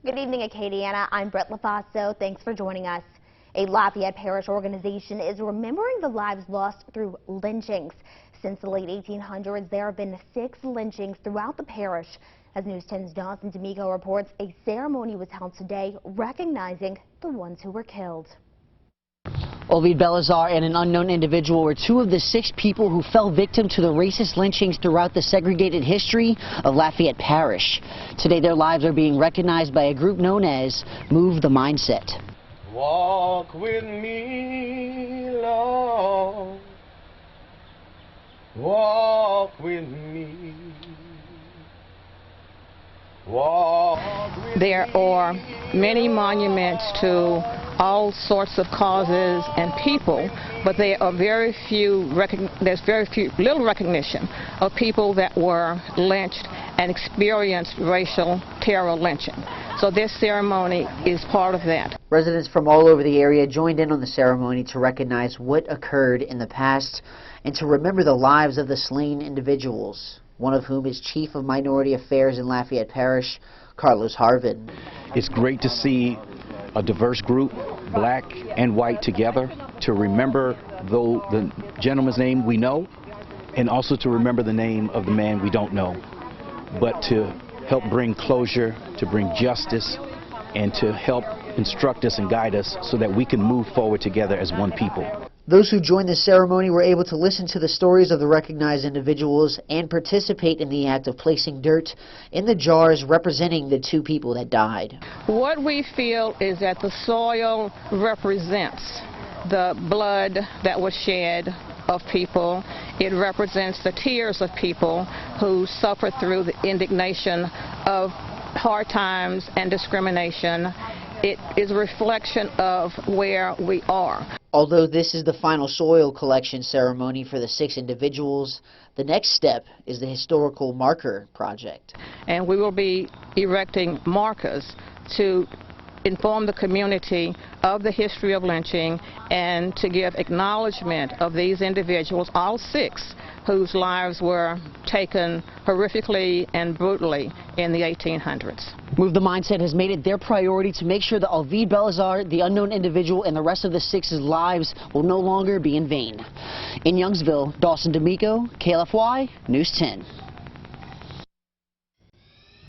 Good evening, Acadiana. I'm Brett LaFaso. Thanks for joining us. A Lafayette Parish organization is remembering the lives lost through lynchings. Since the late 1800s, there have been 6 lynchings throughout the parish. As News 10's Dawson D'Amico reports, a ceremony was held today recognizing the ones who were killed. Ovid Belazar and an unknown individual were 2 of the 6 people who fell victim to the racist lynchings throughout the segregated history of Lafayette Parish. Today their lives are being recognized by a group known as Move the Mindset. Walk with me, Lord. Walk with me. Walk with There are many monuments to all sorts of causes and people, but there are there's very little recognition of people that were lynched and experienced racial terror lynching. So this ceremony is part of that. Residents from all over the area joined in on the ceremony to recognize what occurred in the past and to remember the lives of the slain individuals, one of whom is Chief of Minority Affairs in Lafayette Parish, Carlos Harvin. It's great to see a diverse group, black and white, together to remember the gentleman's name we know, and also to remember the name of the man we don't know, but to help bring closure, to bring justice, and to help instruct us and guide us so that we can move forward together as one people. Those who joined the ceremony were able to listen to the stories of the recognized individuals and participate in the act of placing dirt in the jars representing the 2 people that died. What we feel is that the soil represents the blood that was shed of people. It represents the tears of people who suffered through the indignation of hard times and discrimination. It is a reflection of where we are. Although this is the final soil collection ceremony for the 6 individuals, the next step is the historical marker project. And we will be erecting markers to inform the community of the history of lynching and to give acknowledgement of these individuals, all 6, whose lives were taken horrifically and brutally in the 1800s. Move the Mindset has made it their priority to make sure that Ovid Belazar, the unknown individual, and the rest of the 6's lives will no longer be in vain. In Youngsville, Dawson D'Amico, KLFY, News 10.